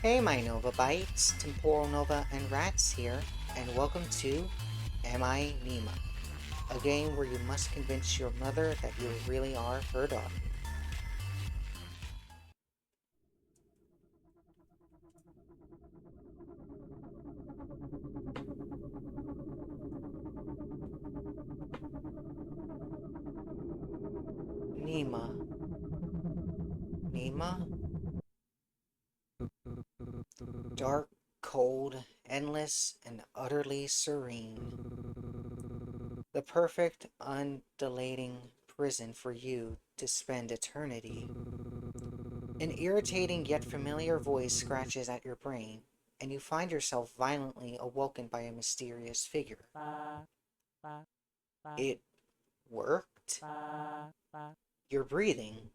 Hey my Nova Bites, Temporal Nova and Rats here, and welcome to Am I Nima? A game where you must convince your mother that you really are her daughter. Nima. Nima? Dark, cold, endless, and utterly serene. The perfect, undulating prison for you to spend eternity. An irritating yet familiar voice scratches at your brain, and you find yourself violently awoken by a mysterious figure. It worked? You're breathing.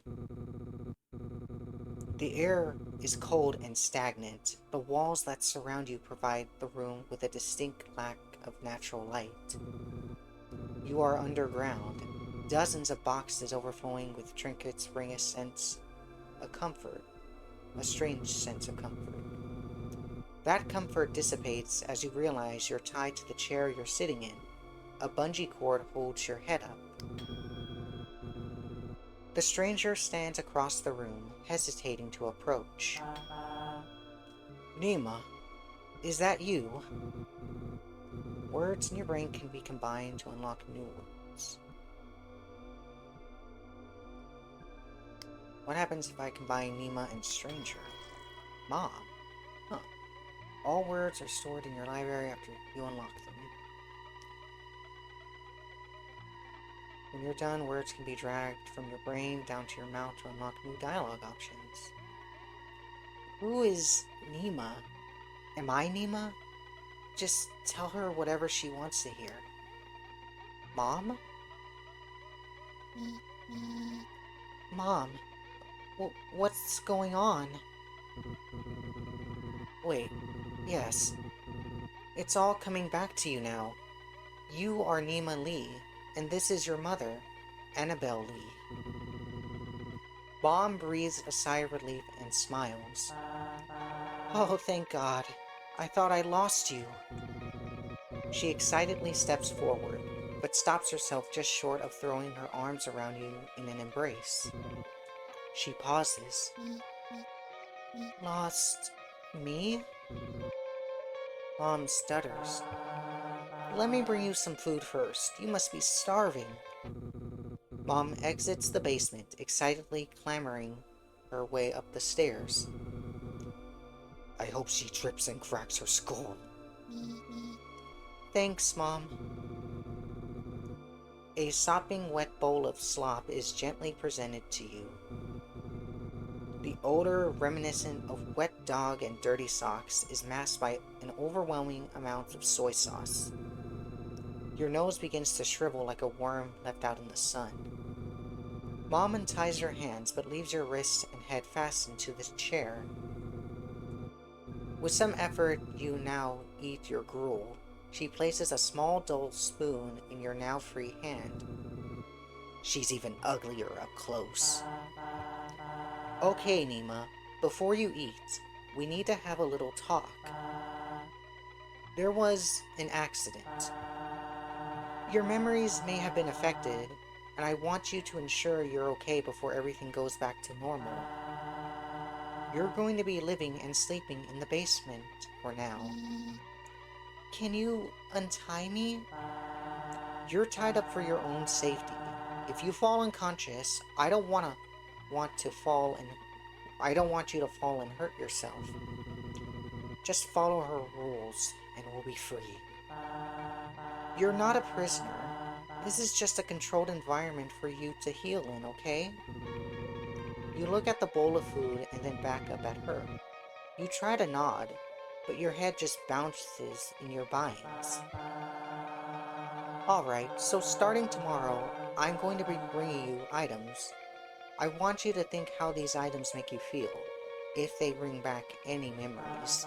The air is cold and stagnant. The walls that surround you provide the room with a distinct lack of natural light. You are underground. Dozens of boxes overflowing with trinkets bring a strange sense of comfort. That comfort dissipates as you realize you're tied to the chair you're sitting in. A bungee cord holds your head up. The stranger stands across the room, hesitating to approach. Nima, is that you? Words in your brain can be combined to unlock new words. What happens if I combine Nima and stranger? Mom. Huh. All words are stored in your library after you unlock them. When you're done, words can be dragged from your brain down to your mouth to unlock new dialogue options. Who is Nima? Am I Nima? Just tell her whatever she wants to hear. Mom? Mom, what's going on? Wait, yes. It's all coming back to you now. You are Nima Lee, and this is your mother, Annabelle Lee. Mom breathes a sigh of relief and smiles. Oh, thank God. I thought I lost you. She excitedly steps forward, but stops herself just short of throwing her arms around you in an embrace. She pauses. Lost me? Mom stutters. Let me bring you some food first. You must be starving. Mom exits the basement, excitedly clambering her way up the stairs. I hope she trips and cracks her skull. Thanks, Mom. A sopping wet bowl of slop is gently presented to you. The odor, reminiscent of wet dog and dirty socks, is masked by an overwhelming amount of soy sauce. Your nose begins to shrivel like a worm left out in the sun. Mom unties your hands but leaves your wrists and head fastened to the chair. With some effort, you now eat your gruel. She places a small dull spoon in your now free hand. She's even uglier up close. Okay, Nima, before you eat, we need to have a little talk. There was an accident. Your memories may have been affected, and I want you to ensure you're okay before everything goes back to normal. You're going to be living and sleeping in the basement for now. Can you untie me? You're tied up for your own safety. If you fall unconscious, I don't want you to fall and hurt yourself. Just follow her rules and we'll be free. You're not a prisoner. This is just a controlled environment for you to heal in, okay? You look at the bowl of food and then back up at her. You try to nod, but your head just bounces in your binds. Alright, so starting tomorrow, I'm going to be bringing you items. I want you to think how these items make you feel, if they bring back any memories.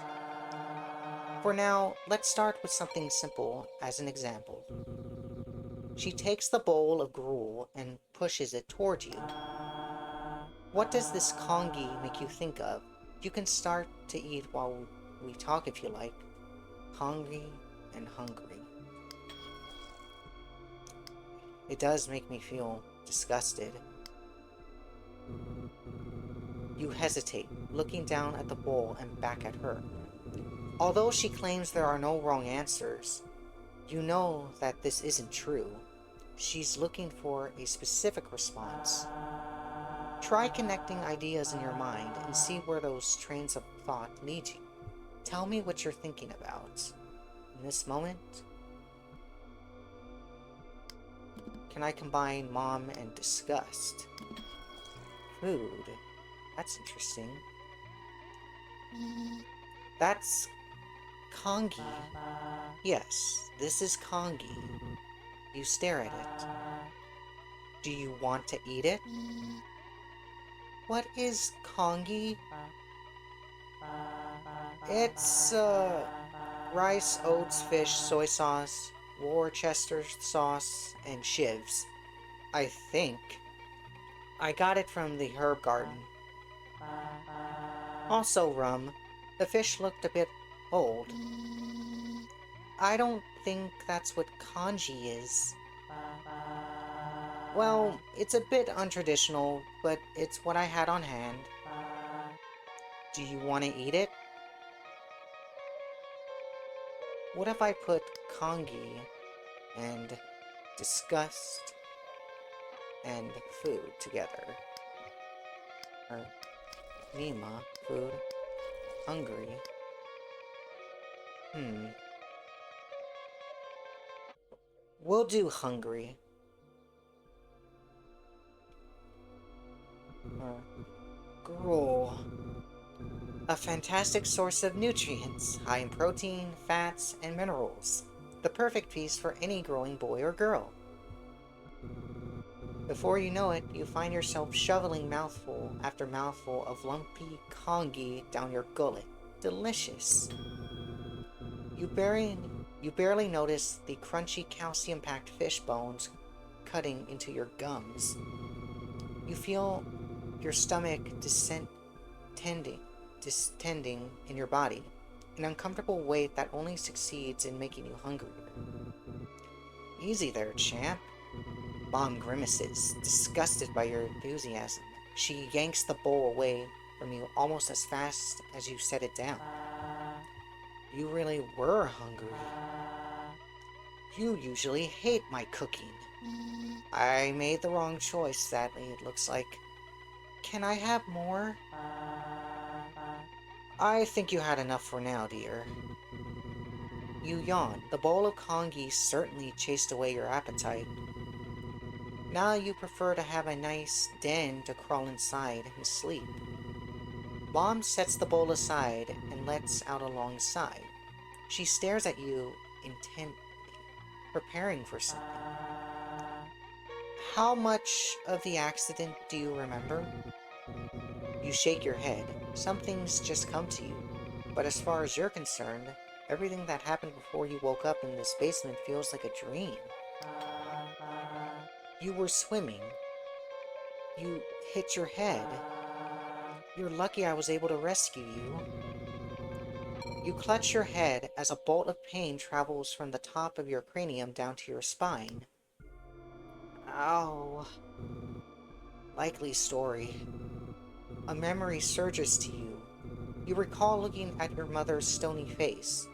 For now, let's start with something simple as an example. She takes the bowl of gruel and pushes it toward you. What does this congee make you think of? You can start to eat while we talk if you like. Hungry and hungry. It does make me feel disgusted. You hesitate, looking down at the bowl and back at her. Although she claims there are no wrong answers, you know that this isn't true. She's looking for a specific response. Try connecting ideas in your mind and see where those trains of thought lead you. Tell me what you're thinking about. In this moment, can I combine mom and disgust? Food. That's interesting. That's Kongi. Yes, this is Kongi. You stare at it. Do you want to eat it? What is Kongi? It's, rice, oats, fish, soy sauce, Worcester sauce, and chives. I think. I got it from the herb garden. Also rum. The fish looked a bit old. I don't think that's what kanji is. Well, it's a bit untraditional, but it's what I had on hand. Do you want to eat it? What if I put kangi and disgust and food together? Or Nima, food, hungry. We'll do hungry. Gruel. A fantastic source of nutrients, high in protein, fats, and minerals. The perfect feast for any growing boy or girl. Before you know it, you find yourself shoveling mouthful after mouthful of lumpy kongi down your gullet. Delicious. You barely notice the crunchy calcium-packed fish bones cutting into your gums. You feel your stomach distending in your body, an uncomfortable weight that only succeeds in making you hungrier. Easy there, champ. Mom grimaces, disgusted by your enthusiasm. She yanks the bowl away from you almost as fast as you set it down. You really were hungry. You usually hate my cooking. I made the wrong choice, sadly, it looks like. Can I have more? I think you had enough for now, dear. You yawn. The bowl of kongi certainly chased away your appetite. Now you prefer to have a nice den to crawl inside and sleep. Mom sets the bowl aside and lets out a long sigh. She stares at you intently, preparing for something. How much of the accident do you remember? You shake your head. Some things just come to you. But as far as you're concerned, everything that happened before you woke up in this basement feels like a dream. You were swimming. You hit your head. You're lucky I was able to rescue you. You clutch your head as a bolt of pain travels from the top of your cranium down to your spine. Ow. Likely story. A memory surges to you. You recall looking at your mother's stony face.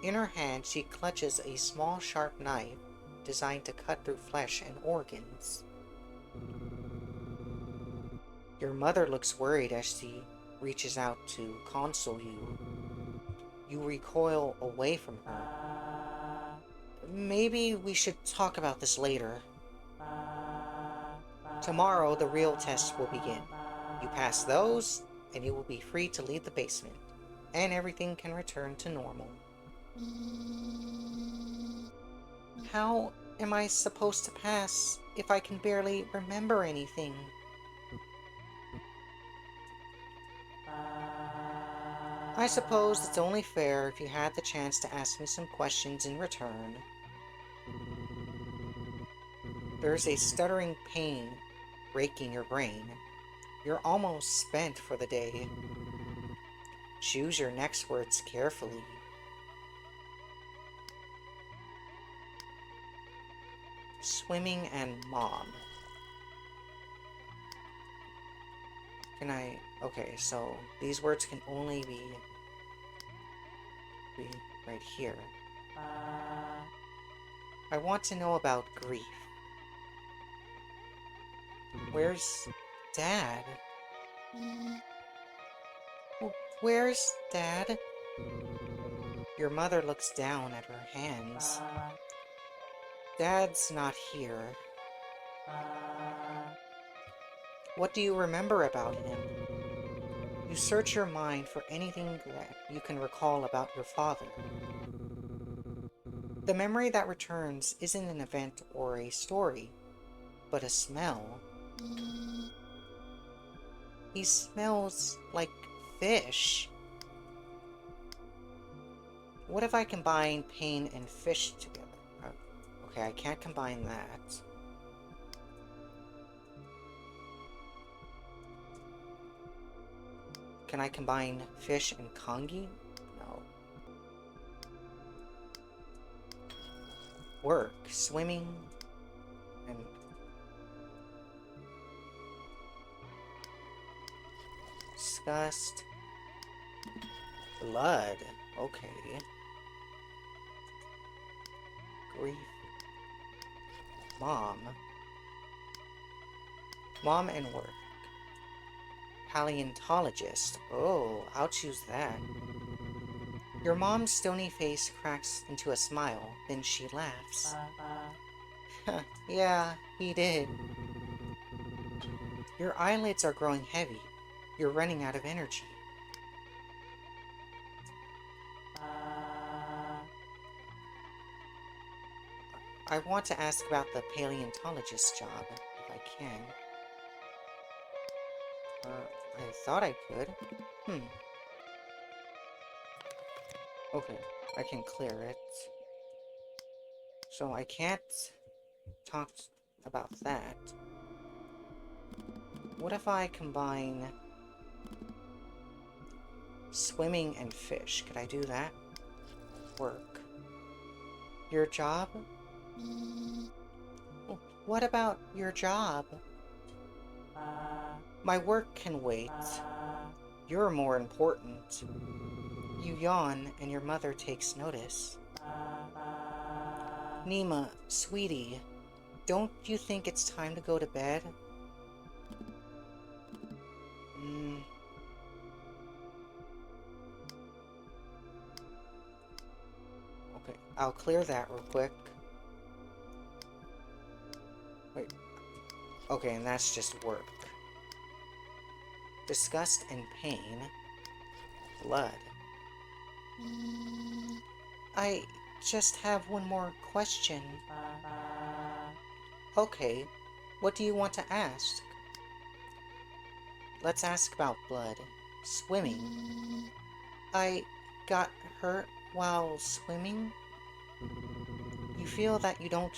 In her hand, she clutches a small sharp knife designed to cut through flesh and organs. Your mother looks worried as she reaches out to console you. You recoil away from her. Maybe we should talk about this later. Tomorrow, the real tests will begin. You pass those, and you will be free to leave the basement, and everything can return to normal. How am I supposed to pass if I can barely remember anything? I suppose it's only fair if you had the chance to ask me some questions in return. There's a stuttering pain raking your brain. You're almost spent for the day. Choose your next words carefully. Swimming and mom. Can I... Okay, so these words can only be right here. I want to know about grief. Where's Dad? Where's Dad? Your mother looks down at her hands. Dad's not here. What do you remember about him? You search your mind for anything that you can recall about your father. The memory that returns isn't an event or a story, but a smell. He smells like fish. What if I combine pain and fish together? Okay, I can't combine that. Can I combine fish and kangi? No. Work, swimming, and... disgust. Blood. Okay. Grief. Mom. Mom and work. Paleontologist. Oh, I'll choose that. Your mom's stony face cracks into a smile, then she laughs. Yeah, he did. Your eyelids are growing heavy. You're running out of energy. I want to ask about the paleontologist job, if I can. I thought I could. Okay, I can clear it. So I can't talk about that. What if I combine swimming and fish? Could I do that? Work. Your job? What about your job? My work can wait. You're more important. You yawn, and your mother takes notice. Nima, sweetie, don't you think it's time to go to bed? Okay, I'll clear that real quick. Wait. Okay, and that's just work. Disgust and pain. Blood. I just have one more question. Okay, what do you want to ask? Let's ask about blood. Swimming. I got hurt while swimming? You feel that you don't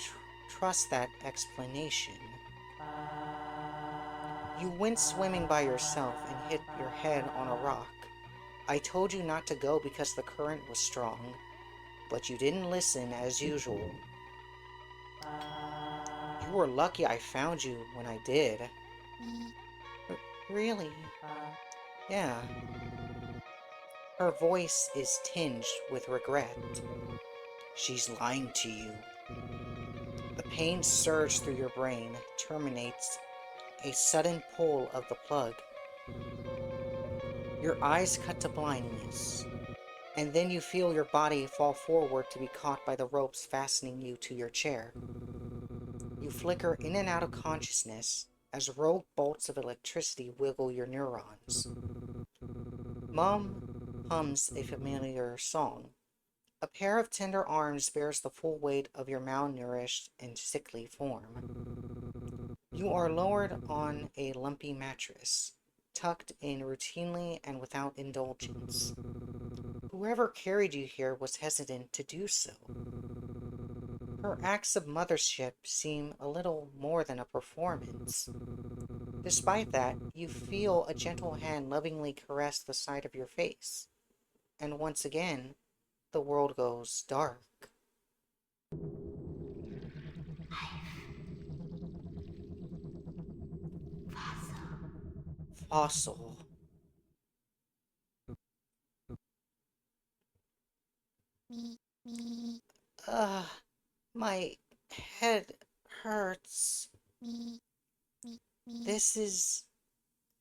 trust that explanation. You went swimming by yourself and hit your head on a rock. I told you not to go because the current was strong, but you didn't listen as usual. You were lucky I found you when I did. Really? Yeah. Her voice is tinged with regret. She's lying to you. The pain surged through your brain, terminates a sudden pull of the plug. Your eyes cut to blindness, and then you feel your body fall forward to be caught by the ropes fastening you to your chair. You flicker in and out of consciousness as rogue bolts of electricity wiggle your neurons. Mom hums a familiar song. A pair of tender arms bears the full weight of your malnourished and sickly form. You are lowered on a lumpy mattress, tucked in routinely and without indulgence. Whoever carried you here was hesitant to do so. Her acts of mothership seem a little more than a performance. Despite that, you feel a gentle hand lovingly caress the side of your face. and once again, the world goes dark. Fossil. Ugh, my head hurts. This is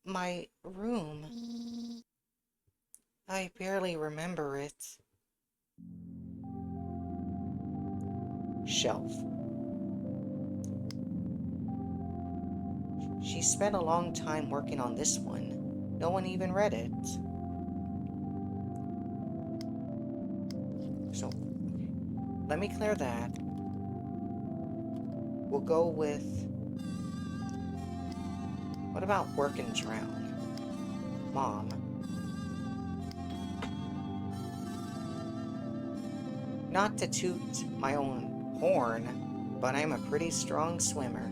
my room. I barely remember it. Shelf. She spent a long time working on this one. No one even read it. So, let me clear that. We'll go with... What about work and drown? Mom. Not to toot my own horn, but I'm a pretty strong swimmer.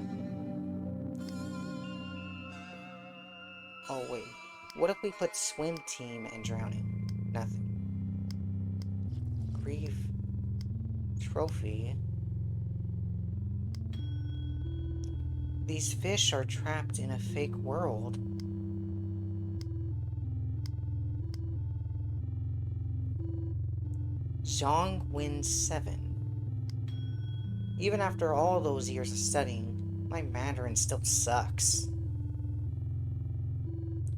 Oh wait, what if we put swim team and drowning? Nothing. Grief. Trophy. These fish are trapped in a fake world. Zhang wins 7. Even after all those years of studying, my Mandarin still sucks.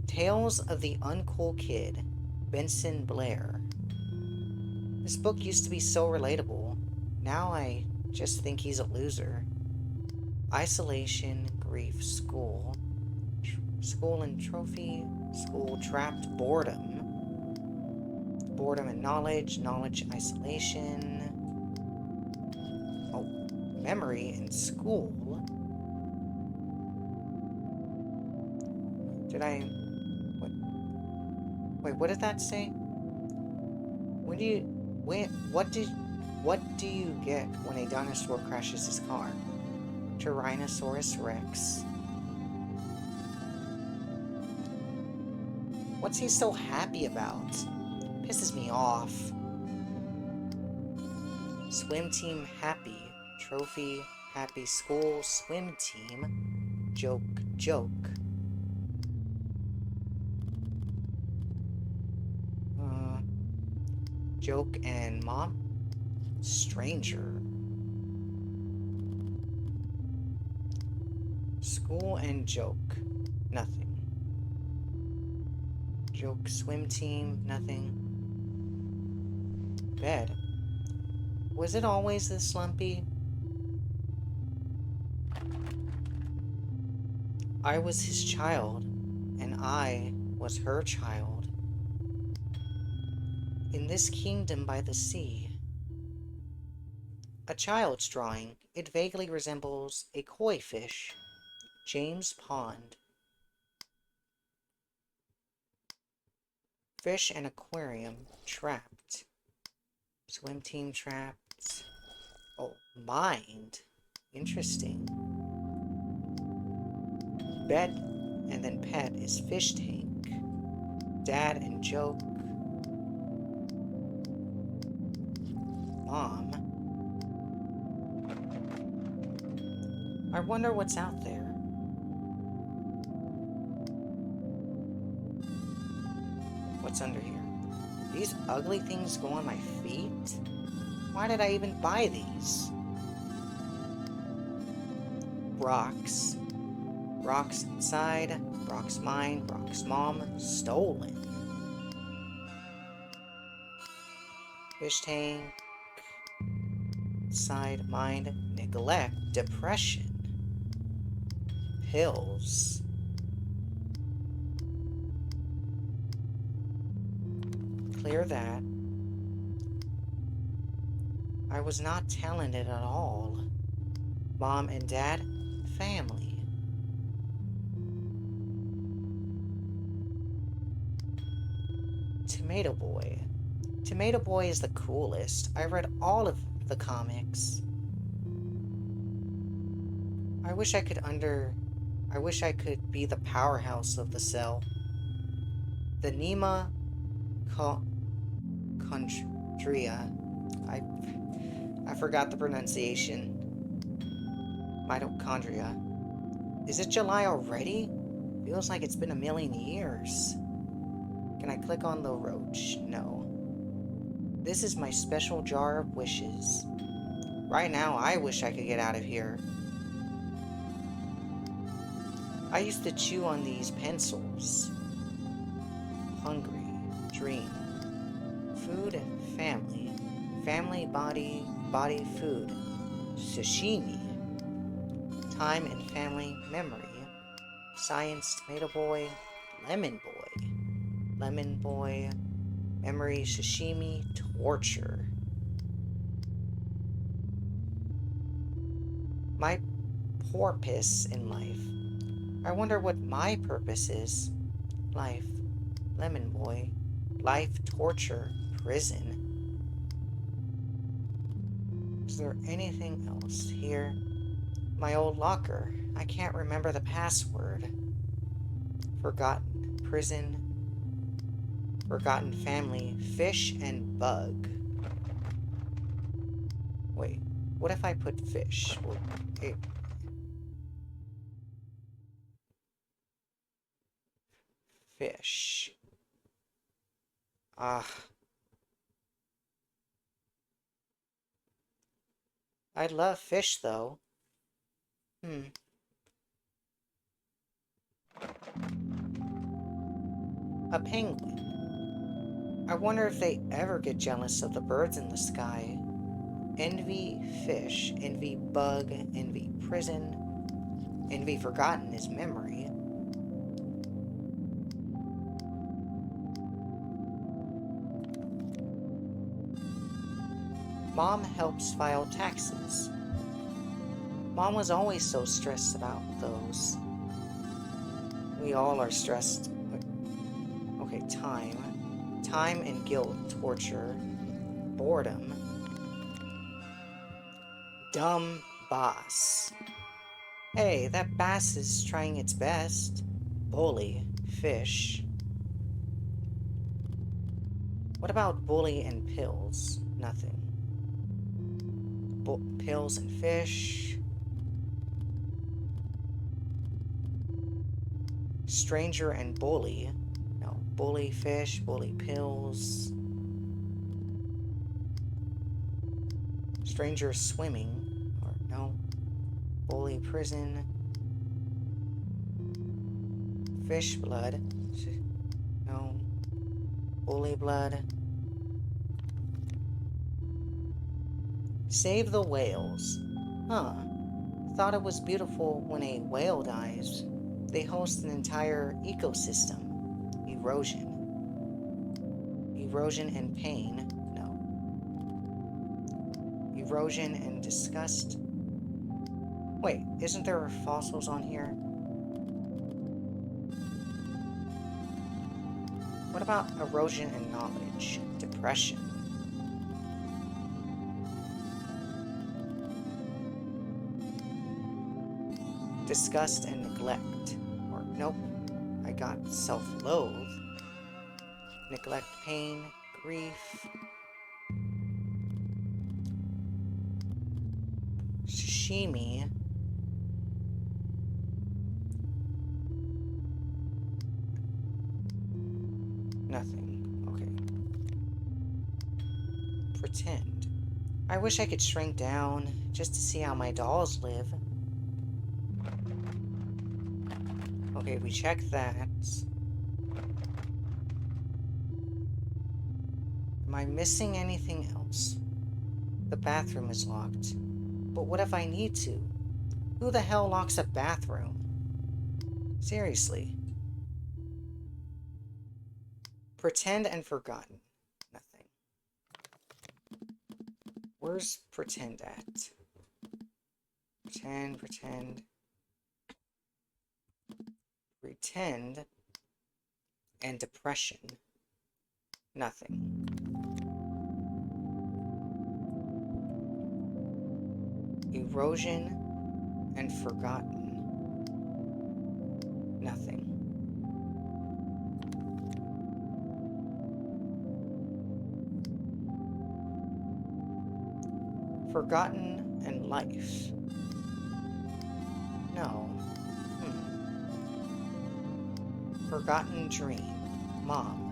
Tales of the Uncool Kid, Benson Blair. This book used to be so relatable. Now I just think he's a loser. Isolation, grief, school. School and trophy. School trapped, boredom. Boredom and knowledge. Knowledge, isolation. Oh, memory and school. Did I... What? Wait, what did that say? When do you... Wait, what do you get when a dinosaur crashes his car? Tyrannosaurus Rex. What's he so happy about? Pisses me off. Swim team happy. Trophy happy. School swim team. Joke joke. Joke and mom. Stranger. School and joke. Nothing. Joke swim team. Nothing. Bed. Was it always this slumpy? I was his child, and I was her child. In this kingdom by the sea. A child's drawing. It vaguely resembles a koi fish. James Pond. Fish and aquarium. Trapped. Swim team trapped. Oh, mind. Interesting. Bed and then pet is fish tank. Dad and joke. Mom. I wonder what's out there. What's under here? These ugly things go on my feet? Why did I even buy these? Rocks. Rocks inside. Rocks mine. Rocks mom. Stolen. Fish tank. Side mind. Neglect. Depression. Pills. Clear that. I was not talented at all. Mom and dad, family. Tomato Boy. Tomato Boy is the coolest. I read all of the comics. I wish I could be the powerhouse of the cell. The Nima Mitochondria. I forgot the pronunciation. Mitochondria. Is it July already? Feels like it's been a million years. Can I click on the roach? No. This is my special jar of wishes. Right now, I wish I could get out of here. I used to chew on these pencils. Hungry, dream. Food and family. Family, body, body, food. Sashimi. Time and family, memory. Science, tomato boy, lemon boy. Lemon boy, memory, sashimi, torture. My porpoise in life. I wonder what my purpose is. Life, lemon boy. Life, torture, prison. Is there anything else here? My old locker. I can't remember the password. Forgotten. Prison. Forgotten family. Fish and bug. Wait. What if I put fish? Well, fish. Ah. I love fish, though. A penguin. I wonder if they ever get jealous of the birds in the sky. Envy fish, envy bug, envy prison, envy forgotten is memory. Mom helps file taxes. Mom was always so stressed about those. We all are stressed. Okay, time. Time and guilt, torture, boredom. Dumb boss. Hey, that bass is trying its best. Bully, fish. What about bully and pills? Nothing. Pills and fish. Stranger and bully. No, bully, fish, bully, pills. Stranger swimming. Or no. Bully, prison. Fish blood. No. Bully blood. Save the whales. Huh. Thought it was beautiful when a whale dies. They host an entire ecosystem. Erosion. Erosion and pain. No. Erosion and disgust. Wait, isn't there fossils on here? What about erosion and knowledge? Depression. Disgust and neglect. Or, nope. I got self-loathe. Neglect, pain, grief. Sashimi. Nothing. Okay. Pretend. I wish I could shrink down just to see how my dolls live. Okay, we checked that. Am I missing anything else? The bathroom is locked. But what if I need to? Who the hell locks a bathroom? Seriously. Pretend and forgotten. Nothing. Where's pretend at? Pretend, pretend. Pretend. And depression. Nothing. Erosion and forgotten. Nothing. Forgotten and life. No. Forgotten dream. Mom.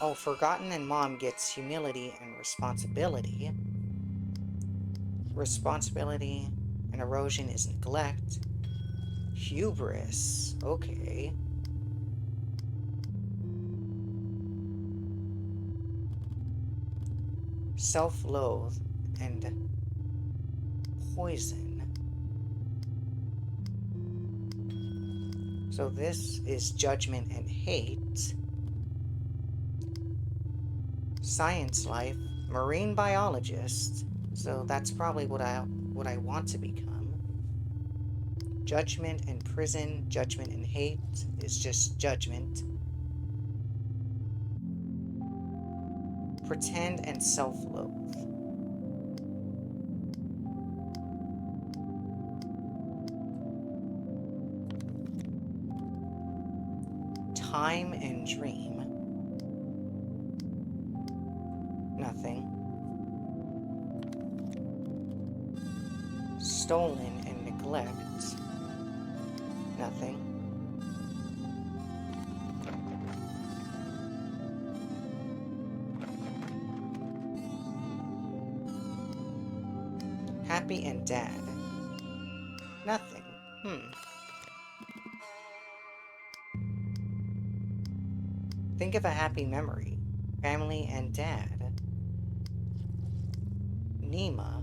Oh, forgotten and mom gets humility and responsibility. Responsibility and erosion is neglect. Hubris. Okay. Self-loathe and poison. So this is judgment and hate. Science life, marine biologist. So that's probably what I want to become. Judgment and prison, judgment and hate is just judgment. Pretend and self-loathe. Time and dream. Nothing. Stolen and neglect. Nothing. Happy and dad. Nothing. Think of a happy memory. Family and dad. Nima.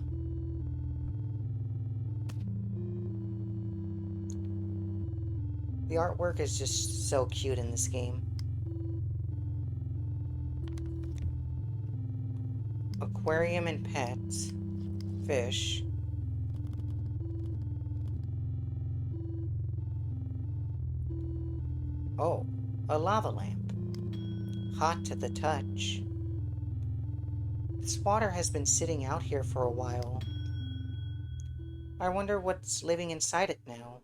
The artwork is just so cute in this game. Aquarium and pets. Fish. Oh, a lava lamp. Hot to the touch. This water has been sitting out here for a while. I wonder what's living inside it now.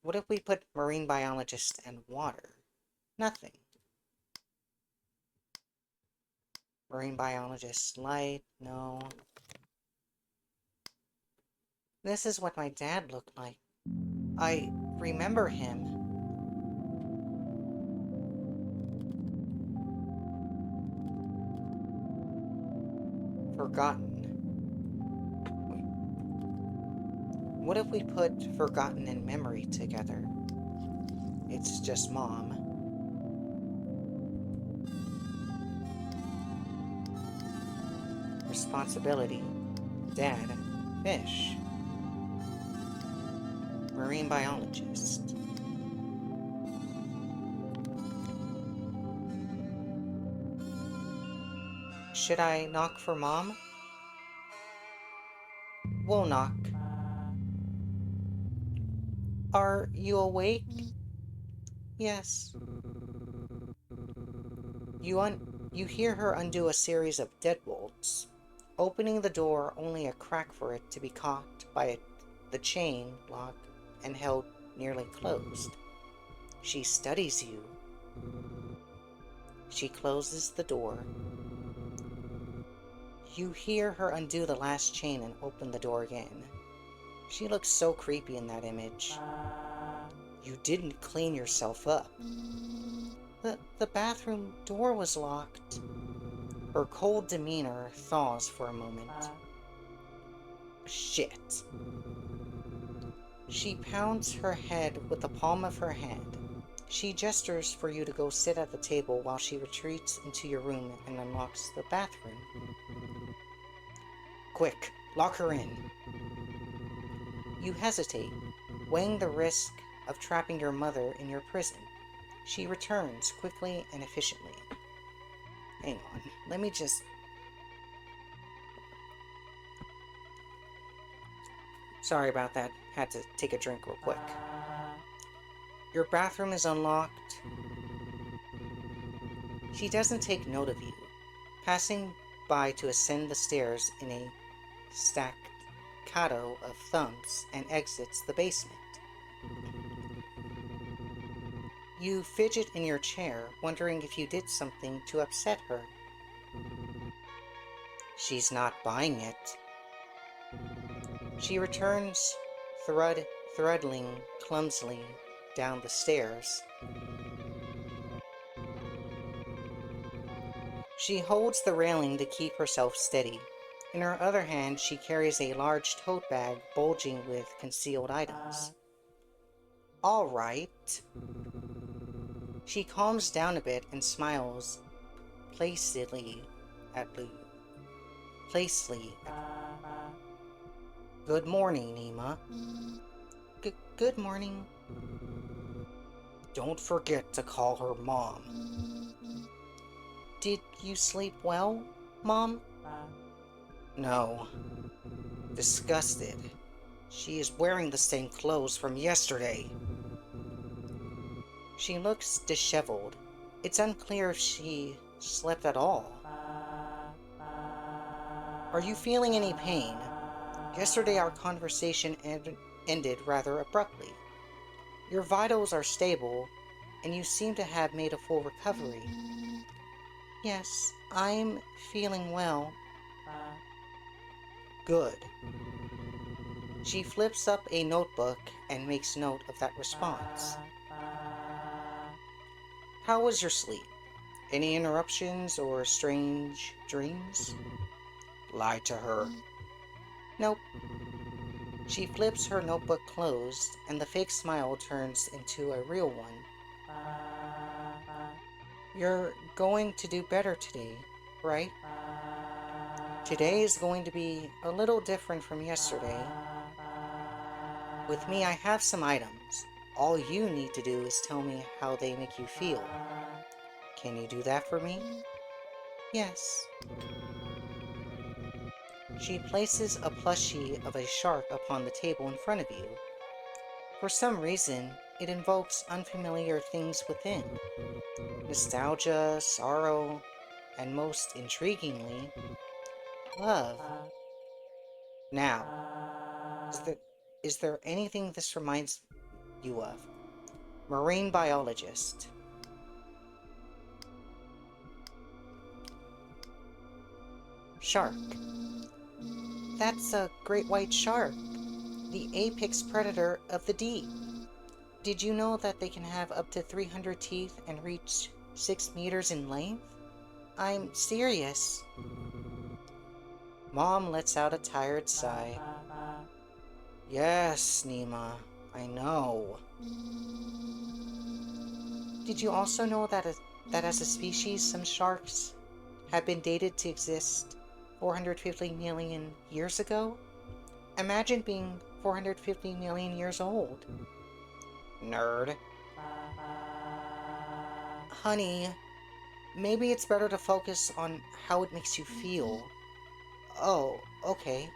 What if we put marine biologist and water? Nothing. Marine biologist light, no. This is what my dad looked like. I remember him. Forgotten. Wait. What if we put forgotten and memory together? It's just mom. Responsibility. Dad. Fish. Marine biologist. Should I knock for mom? We'll knock. Are you awake? Yes. You hear her undo a series of deadbolts, opening the door only a crack for it to be caught by the chain lock and held nearly closed. She studies you. She closes the door. You hear her undo the last chain and open the door again. She looks so creepy in that image. You didn't clean yourself up. The bathroom door was locked. Her cold demeanor thaws for a moment. Shit. She pounds her head with the palm of her hand. She gestures for you to go sit at the table while she retreats into your room and unlocks the bathroom. Quick, lock her in. You hesitate, weighing the risk of trapping your mother in your prison. She returns quickly and efficiently. Hang on, let me just... Sorry about that. Had to take a drink real quick. Your bathroom is unlocked. She doesn't take note of you, passing by to ascend the stairs in a stacked staccato of thumps and exits the basement. You fidget in your chair, wondering if you did something to upset her. She's not buying it. She returns, threadling clumsily down the stairs. She holds the railing to keep herself steady. In her other hand, she carries a large tote bag bulging with concealed items. All right. She calms down a bit and smiles placidly at Blue. Good morning, Nima. Good morning. Don't forget to call her Mom. Did you sleep well, Mom? No. Disgusted. She is wearing the same clothes from yesterday. She looks disheveled. It's unclear if she slept at all. Are you feeling any pain? Yesterday our conversation ended rather abruptly. Your vitals are stable, and you seem to have made a full recovery. Yes, I'm feeling well. Good. She flips up a notebook and makes note of that response. How was your sleep? Any interruptions or strange dreams? Lie to her. Nope. She flips her notebook closed, and the fake smile turns into a real one. You're going to do better today, right? Today is going to be a little different from yesterday. With me, I have some items. All you need to do is tell me how they make you feel. Can you do that for me? Yes. She places a plushie of a shark upon the table in front of you. For some reason, it invokes unfamiliar things within. Nostalgia, sorrow, and most intriguingly, love. Now, is there anything this reminds you of? Marine biologist. Shark. That's a great white shark, the apex predator of the deep. Did you know that they can have up to 300 teeth and reach 6 meters in length? I'm serious. Mom lets out a tired sigh. Yes, Nima, I know. Did you also know that as a species, some sharks have been dated to exist 450 million years ago? Imagine being 450 million years old. Nerd. Honey, maybe it's better to focus on how it makes you feel. Oh, okay.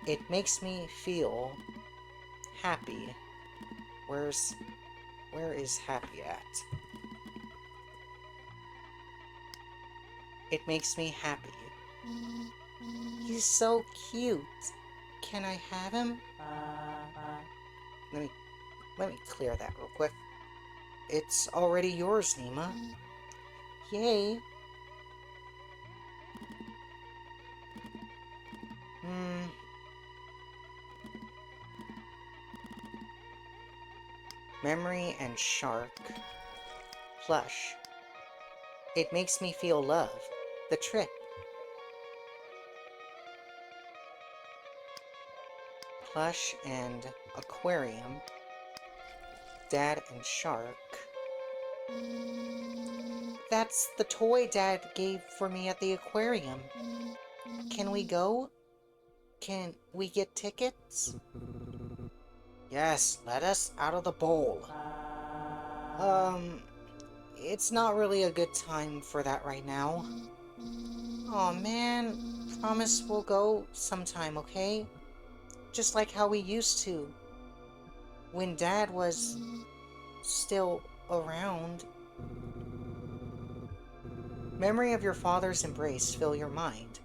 It makes me feel happy. Where is happy at? It makes me happy. He's so cute. Can I have him? Let me clear that real quick. It's already yours, Nima. Yay. Memory and shark. Plush. It makes me feel love. The trip. Plush and aquarium. Dad and shark. That's the toy Dad gave for me at the aquarium. Can we go? Can we get tickets? Yes, let us out of the bowl. It's not really a good time for that right now. Aw, man. Promise we'll go sometime, okay? Just like how we used to. When Dad was still around. Memory of your father's embrace fill your mind.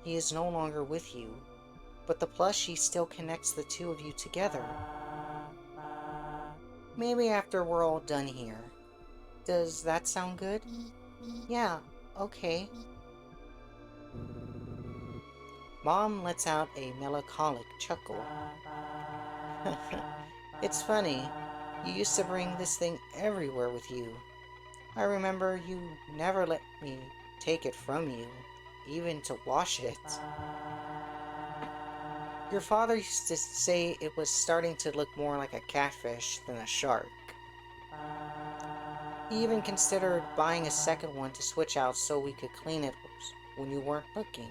he is no longer with you, but the plushie still connects the two of you together. Maybe after we're all done here. Does that sound good? Yeah, okay. Mom lets out a melancholic chuckle. It's funny. You used to bring this thing everywhere with you. I remember you never let me take it from you, even to wash it. Your father used to say it was starting to look more like a catfish than a shark. He even considered buying a second one to switch out so we could clean it when you weren't looking.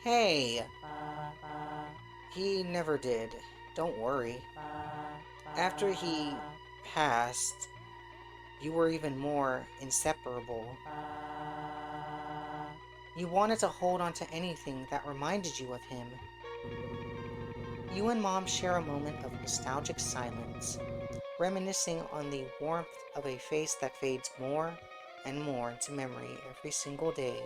Hey! He never did. Don't worry. After he passed, you were even more inseparable. You wanted to hold on to anything that reminded you of him. You and Mom share a moment of nostalgic silence, reminiscing on the warmth of a face that fades more and more into memory every single day.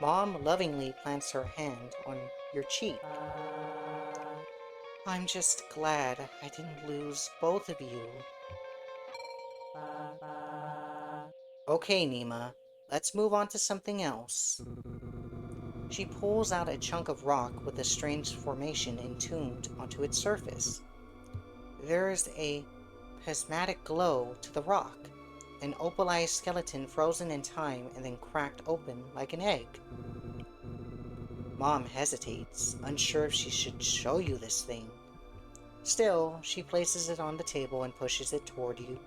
Mom lovingly plants her hand on your cheek. I'm just glad I didn't lose both of you. Okay, Nima, let's move on to something else. She pulls out a chunk of rock with a strange formation entombed onto its surface. There is a prismatic glow to the rock, an opalized skeleton frozen in time and then cracked open like an egg. Mom hesitates, unsure if she should show you this thing. Still, she places it on the table and pushes it toward you.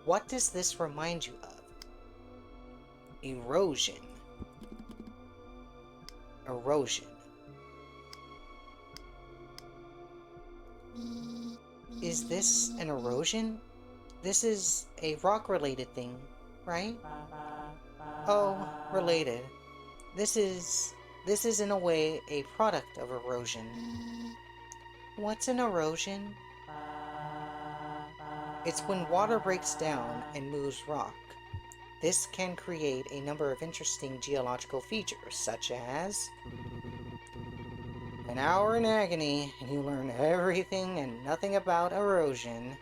What does this remind you of? Erosion. Erosion. Is this an erosion? This is a rock-related thing, right? Oh, related. This is in a way a product of erosion. What's an erosion? It's when water breaks down and moves rock. This can create a number of interesting geological features, such as an hour in agony, and you learn everything and nothing about erosion.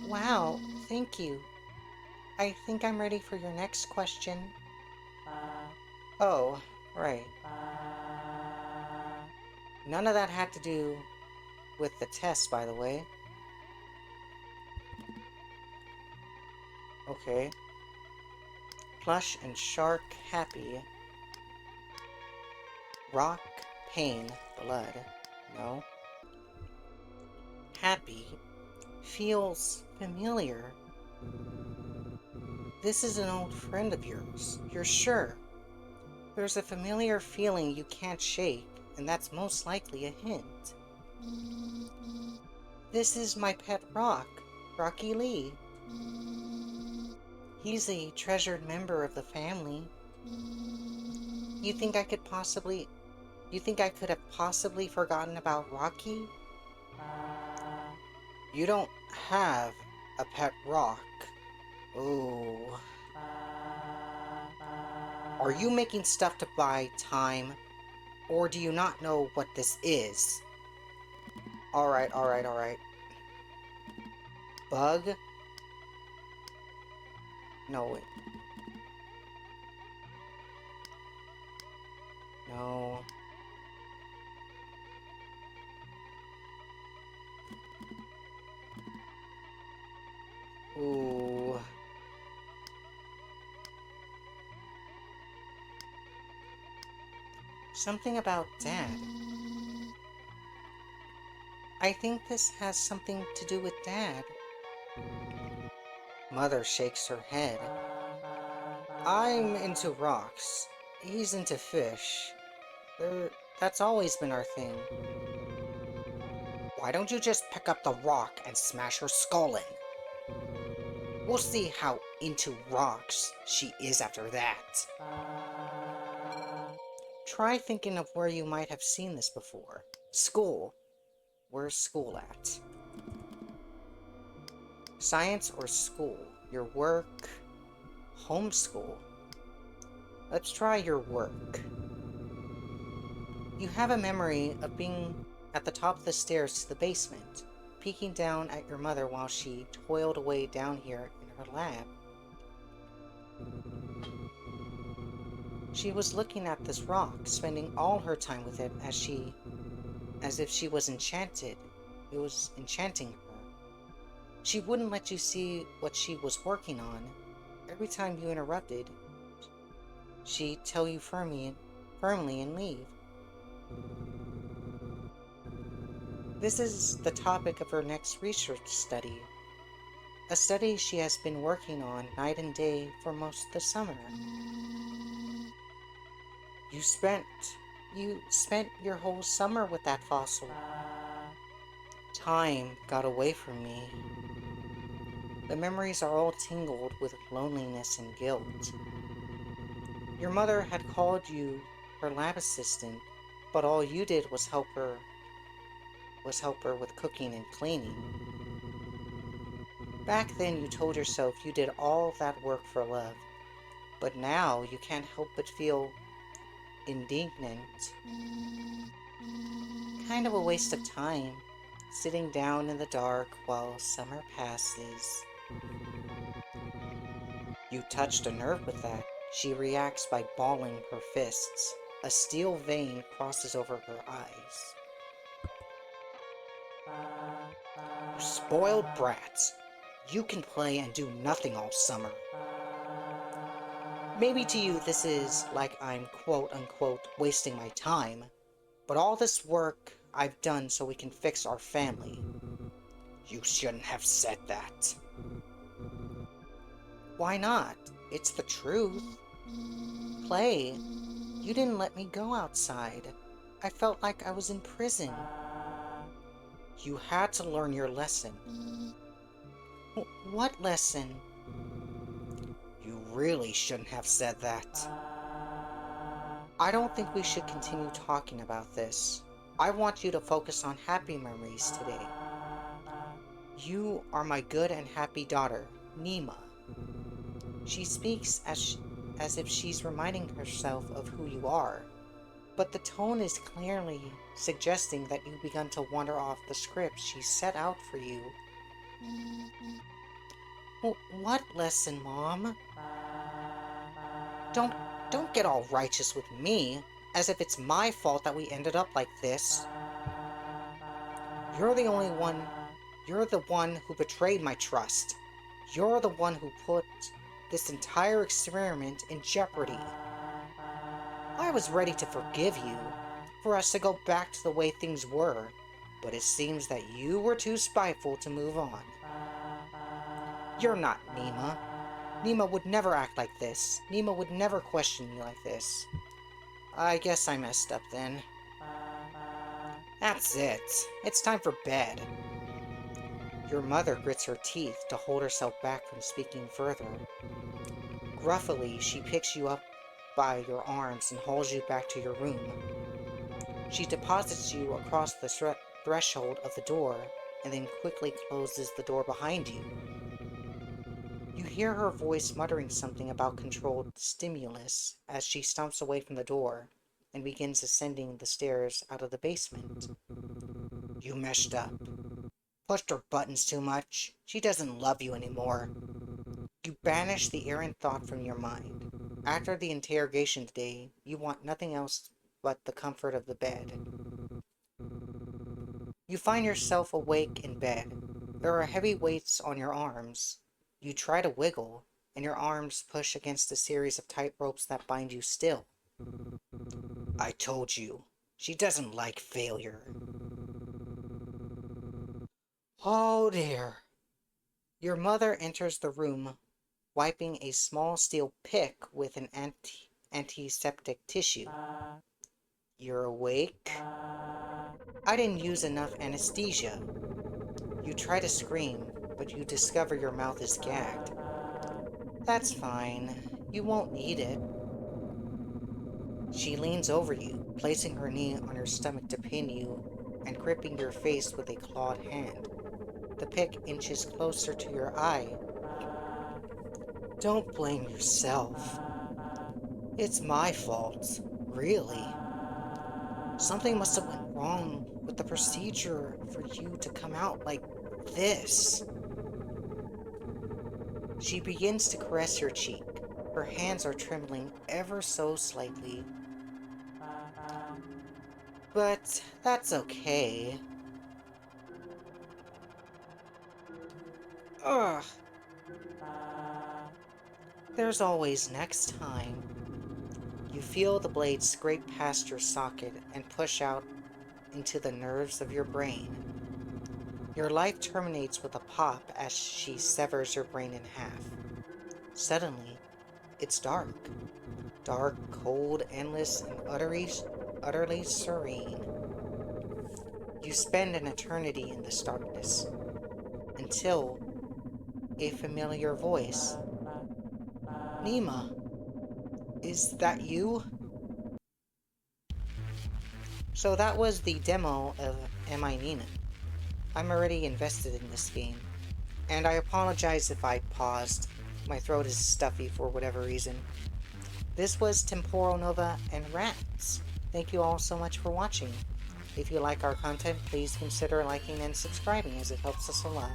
Wow, thank you. I think I'm ready for your next question. Oh, right. None of that had to do with the test, by the way. Okay. Plush and shark happy. Rock, pain, blood. No. Happy. Feels familiar. This is an old friend of yours. You're sure? There's a familiar feeling you can't shake, and that's most likely a hint. This is my pet rock, Rocky Lee. He's a treasured member of the family. You think I could have possibly forgotten about Rocky? You don't have a pet rock. Ooh. Are you making stuff to buy time? Or do you not know what this is? Alright. Bug? No, wait. No. Ooh. Something about Dad. I think this has something to do with Dad. Mother shakes her head. I'm into rocks. He's into fish. That's always been our thing. Why don't you just pick up the rock and smash her skull in? We'll see how into rocks she is after that. Try thinking of where you might have seen this before. School. Where's school at? Science or school? Your work? homeschool. Let's try your work. You have a memory of being at the top of the stairs to the basement, peeking down at your mother while she toiled away down here in her lab. She was looking at this rock, spending all her time with it as if she was enchanted. It was enchanting her. She wouldn't let you see what she was working on. Every time you interrupted, she'd tell you firmly and leave. This is the topic of her next research study, a study she has been working on night and day for most of the summer. You spent your whole summer with that fossil. Time got away from me. The memories are all tingled with loneliness and guilt. Your mother had called you her lab assistant, but all you did was help her with cooking and cleaning. Back then you told yourself you did all that work for love, but now you can't help but feel indignant. Kind of a waste of time, sitting down in the dark while summer passes. You touched a nerve with that. She reacts by balling her fists. A steel vein crosses over her eyes. You spoiled brats. You can play and do nothing all summer. Maybe to you this is like I'm quote-unquote wasting my time, but all this work I've done so we can fix our family. You shouldn't have said that. Why not? It's the truth. Play. You didn't let me go outside. I felt like I was in prison. You had to learn your lesson. What lesson? You really shouldn't have said that. I don't think we should continue talking about this. I want you to focus on happy memories today. You are my good and happy daughter, Nima. She speaks as if she's reminding herself of who you are, but the tone is clearly suggesting that you've begun to wander off the script she set out for you. What lesson, Mom? Don't get all righteous with me, as if it's my fault that we ended up like this. You're the one who betrayed my trust. You're the one who put this entire experiment in jeopardy. I was ready to forgive you, for us to go back to the way things were, but it seems that you were too spiteful to move on. You're not Nima. Nima would never act like this. Nima would never question me like this. I guess I messed up then. That's it. It's time for bed. Your mother grits her teeth to hold herself back from speaking further. Gruffily, she picks you up by your arms and hauls you back to your room. She deposits you across the threshold of the door and then quickly closes the door behind you. You hear her voice muttering something about controlled stimulus as she stomps away from the door and begins ascending the stairs out of the basement. You messed up. Pushed her buttons too much. She doesn't love you anymore. You banish the errant thought from your mind. After the interrogation today, you want nothing else but the comfort of the bed. You find yourself awake in bed. There are heavy weights on your arms. You try to wiggle, and your arms push against a series of tight ropes that bind you still. I told you, she doesn't like failure. Oh dear. Your mother enters the room, wiping a small steel pick with an antiseptic tissue. You're awake? I didn't use enough anesthesia. You try to scream, but you discover your mouth is gagged. That's fine. You won't need it. She leans over you, placing her knee on your stomach to pin you and gripping your face with a clawed hand. The pick inches closer to your eye. Don't blame yourself. It's my fault, really. Something must have went wrong with the procedure for you to come out like this. She begins to caress your cheek. Her hands are trembling ever so slightly. But that's okay. Ugh. There's always next time. You feel the blade scrape past your socket and push out into the nerves of your brain. Your life terminates with a pop as she severs your brain in half. Suddenly, it's dark. Dark, cold, endless, and utterly serene. You spend an eternity in this darkness, until a familiar voice. Nima, is that you? So that was the demo of Am I Nina? I'm already invested in this game, and I apologize if I paused. My throat is stuffy for whatever reason. This was Temporal Nova and Rats. Thank you all so much for watching. If you like our content, please consider liking and subscribing as it helps us a lot.